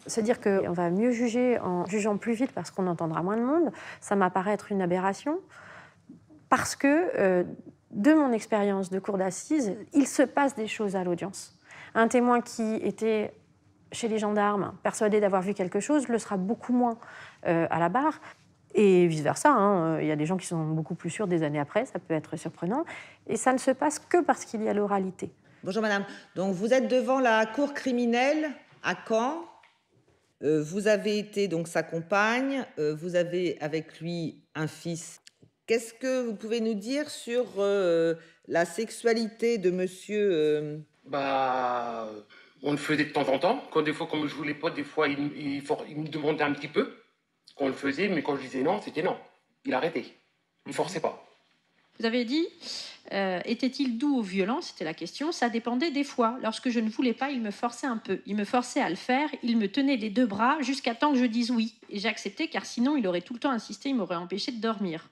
Se dire qu'on va mieux juger en jugeant plus vite parce qu'on entendra moins de monde, ça m'apparaît être une aberration. Parce que, de mon expérience de cour d'assises, il se passe des choses à l'audience. Un témoin qui était chez les gendarmes, persuadé d'avoir vu quelque chose, le sera beaucoup moins à la barre. Et vice-versa, hein. Il y a des gens qui sont beaucoup plus sûrs des années après, ça peut être surprenant. Et ça ne se passe que parce qu'il y a l'oralité. Bonjour madame, donc vous êtes devant la cour criminelle à Caen. Vous avez été donc sa compagne, vous avez avec lui un fils. Qu'est-ce que vous pouvez nous dire sur la sexualité de monsieur Bah, on le faisait de temps en temps. Quand des fois, comme je voulais pas, des fois, il me demandait un petit peu. Qu'on le faisait, mais quand je disais non, c'était non. Il arrêtait. Il forçait pas. Vous avez dit, était-il doux ou violent? C'était la question. Ça dépendait des fois. Lorsque je ne voulais pas, il me forçait un peu. Il me forçait à le faire. Il me tenait les deux bras jusqu'à temps que je dise oui. Et j'ai accepté, car sinon, il aurait tout le temps insisté. Il m'aurait empêché de dormir.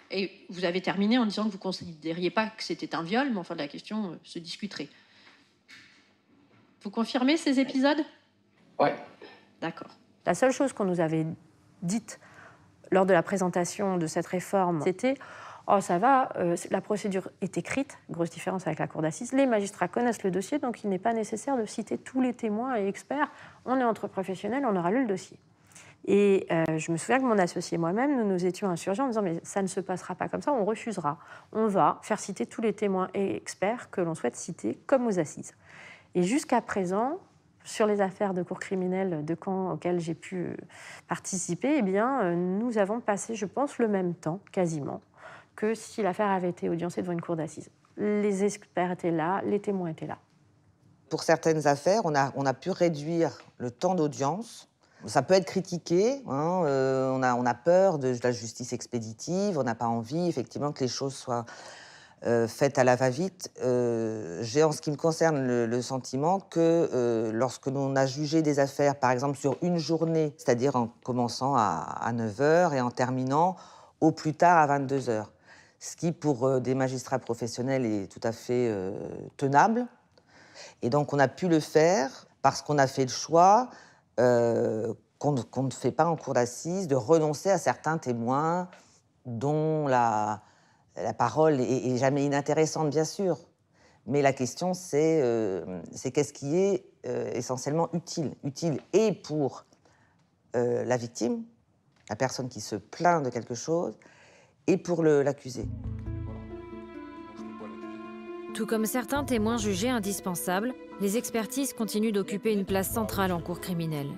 Et vous avez terminé en disant que vous ne considériez pas que c'était un viol, mais enfin, la question se discuterait. Vous confirmez ces épisodes? Ouais. D'accord. La seule chose qu'on nous avait dite lors de la présentation de cette réforme, c'était « Oh, ça va, la procédure est écrite, grosse différence avec la cour d'assises, les magistrats connaissent le dossier, donc il n'est pas nécessaire de citer tous les témoins et experts. On est entre professionnels, on aura lu le dossier. » Et je me souviens que mon associé et moi-même, nous nous étions insurgés en disant « Mais ça ne se passera pas comme ça, on refusera. On va faire citer tous les témoins et experts que l'on souhaite citer, comme aux assises. » Et jusqu'à présent, sur les affaires de cour criminelle de Caen auxquelles j'ai pu participer, eh bien, nous avons passé, je pense, le même temps, quasiment, que si l'affaire avait été audiencée devant une cour d'assises. Les experts étaient là, les témoins étaient là. Pour certaines affaires, on a pu réduire le temps d'audience. Ça peut être critiqué, hein, on a peur de la justice expéditive, on n'a pas envie, effectivement, que les choses soient faites à la va-vite. J'ai, en ce qui me concerne, le sentiment que lorsque l'on a jugé des affaires, par exemple, sur une journée, c'est-à-dire en commençant à 9 h et en terminant au plus tard à 22 h, ce qui, pour des magistrats professionnels, est tout à fait tenable. Et donc, on a pu le faire parce qu'on a fait le choix qu'on ne fait pas en cour d'assises, de renoncer à certains témoins dont la parole est jamais inintéressante, bien sûr. Mais la question, c'est qu'est-ce qui est essentiellement utile. Utile et pour la victime, la personne qui se plaint de quelque chose, et pour l'accusé. Tout comme certains témoins jugés indispensables, les expertises continuent d'occuper une place centrale en cour criminelle.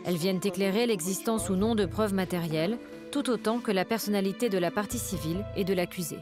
Elles viennent éclairer l'existence ou non de preuves matérielles, tout autant que la personnalité de la partie civile et de l'accusé.